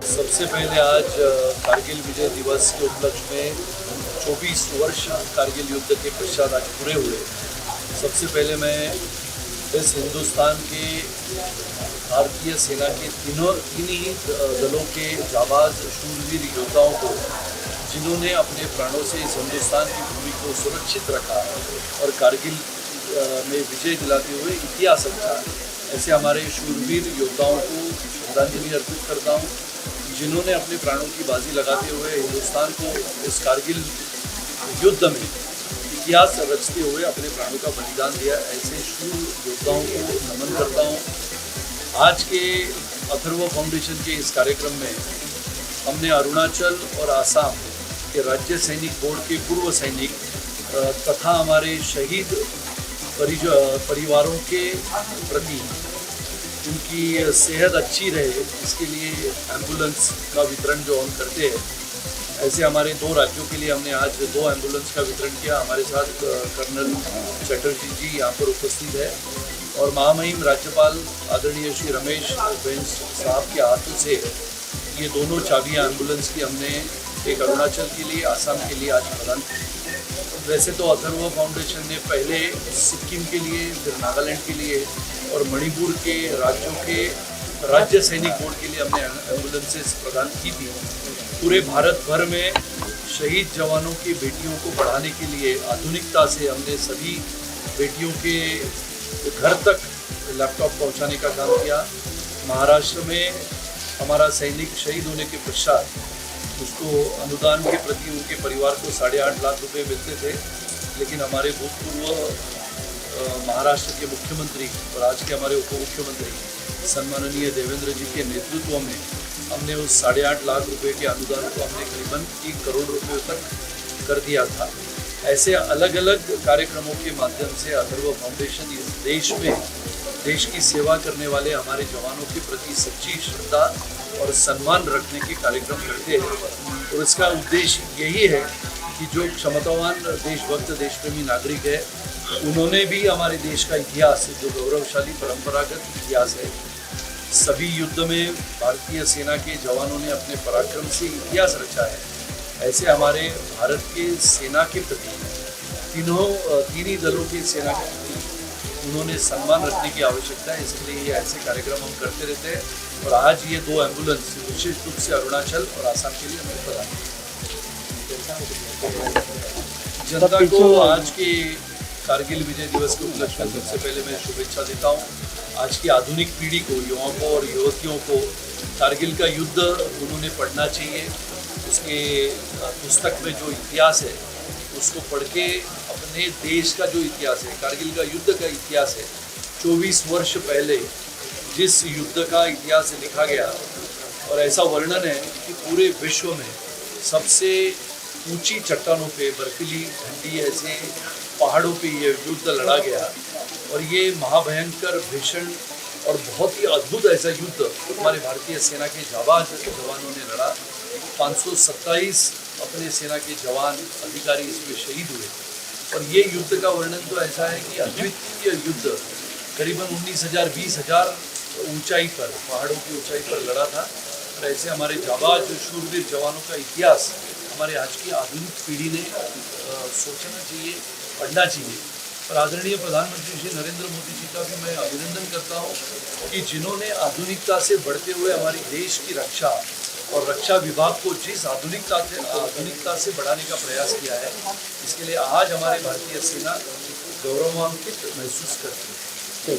सबसे पहले आज कारगिल विजय दिवस के उपलक्ष्य में 24 वर्ष कारगिल युद्ध के पश्चात आज पूरे हुए। सबसे पहले मैं इस हिंदुस्तान के भारतीय सेना के तीन ही दलों के जाबाज शूरवीर योद्धाओं को, जिन्होंने अपने प्राणों से इस हिंदुस्तान की भूमि को सुरक्षित रखा और कारगिल में विजय दिलाते हुए इतिहास रचा, ऐसे हमारे शूरवीर योद्धाओं को श्रद्धांजलि अर्पित करता हूँ, जिन्होंने अपने प्राणों की बाजी लगाते हुए हिंदुस्तान को इस कारगिल युद्ध में इतिहास रचते हुए अपने प्राणों का बलिदान दिया। ऐसे शूर योद्धाओं को नमन करता हूँ। आज के अथर्व फाउंडेशन के इस कार्यक्रम में हमने अरुणाचल और आसाम के राज्य सैनिक बोर्ड के पूर्व सैनिक तथा हमारे शहीद परिवारों के प्रति उनकी सेहत अच्छी रहे, इसके लिए एम्बुलेंस का वितरण जो हम करते हैं, ऐसे हमारे 2 राज्यों के लिए हमने आज 2 एम्बुलेंस का वितरण किया। हमारे साथ कर्नल चटर्जी जी यहाँ पर उपस्थित है और महामहिम राज्यपाल आदरणीय श्री रमेश बैस साहब के हाथों से ये दोनों चाबियाँ एम्बुलेंस की हमने एक अरुणाचल के लिए, आसाम के लिए आज प्रदान की। वैसे तो अथर्व फाउंडेशन ने पहले सिक्किम के लिए, फिर नागालैंड के लिए और मणिपुर के राज्यों के राज्य सैनिक बोर्ड के लिए हमने एम्बुलेंसेस प्रदान की थी। पूरे भारत भर में शहीद जवानों की बेटियों को बढ़ाने के लिए आधुनिकता से हमने सभी बेटियों के घर तक लैपटॉप पहुंचाने का काम किया। महाराष्ट्र में हमारा सैनिक शहीद होने के पश्चात उसको अनुदान के प्रति उनके परिवार को 8.5 लाख रुपए मिलते थे, लेकिन हमारे भूतपूर्व महाराष्ट्र के मुख्यमंत्री और आज के हमारे उप मुख्यमंत्री सन्माननीय देवेंद्र जी के नेतृत्व में हमने उस 8.5 लाख रुपए के अनुदान को हमने करीबन 1 करोड़ रुपये तक कर दिया था। ऐसे अलग अलग कार्यक्रमों के माध्यम से अथर्व फाउंडेशन इस देश में देश की सेवा करने वाले हमारे जवानों के प्रति सच्ची श्रद्धा और सम्मान रखने के कार्यक्रम करते हैं। और इसका उद्देश्य यही है कि जो क्षमतावान देशभक्त देशप्रेमी नागरिक है, उन्होंने भी हमारे देश का इतिहास, जो गौरवशाली परंपरागत इतिहास है, सभी युद्ध में भारतीय सेना के जवानों ने अपने पराक्रम से इतिहास रचा है। ऐसे हमारे भारत के सेना के प्रति तीन ही दलों की सेना के प्रति उन्होंने सम्मान रखने की आवश्यकता है, इसलिए ये ऐसे कार्यक्रम हम करते रहते हैं। और आज ये 2 एम्बुलेंस विशेष रूप से अरुणाचल और आसाम के लिए हमने प्रदान किया। जनता को आज के कारगिल विजय दिवस के उपलक्ष्य में सबसे पहले मैं शुभेच्छा देता हूँ। आज की आधुनिक पीढ़ी को, युवाओं को और युवतियों को कारगिल का युद्ध उन्होंने पढ़ना चाहिए। उसके पुस्तक में जो इतिहास है उसको पढ़ के अपने देश का जो इतिहास है, कारगिल का युद्ध का इतिहास है, 24 वर्ष पहले जिस युद्ध का इतिहास लिखा गया, और ऐसा वर्णन है कि पूरे विश्व में सबसे ऊंची चट्टानों पे, बर्फीली ठंडी ऐसे पहाड़ों पे ये युद्ध लड़ा गया। और ये महाभयंकर, भीषण और बहुत ही अद्भुत ऐसा युद्ध हमारे भारतीय सेना के जाबाज जवानों ने लड़ा। 527 अपने सेना के जवान, अधिकारी इसमें शहीद हुए। और ये युद्ध का वर्णन तो ऐसा है कि अद्वितीय युद्ध करीबन 19,000 20,000 ऊंचाई पर, पहाड़ों की ऊंचाई पर लड़ा था। और ऐसे हमारे जाबाज शूरवीर जवानों का इतिहास हमारे आज की आधुनिक पीढ़ी ने सोचना चाहिए, पढ़ना चाहिए। और आदरणीय प्रधानमंत्री श्री नरेंद्र मोदी जी का भी मैं अभिनंदन करता हूँ कि जिन्होंने आधुनिकता से बढ़ते हुए हमारी देश की रक्षा और रक्षा विभाग को जिस आधुनिकता से बढ़ाने का प्रयास किया है, इसके लिए आज हमारे भारतीय सेना गौरवान्वित महसूस करती है।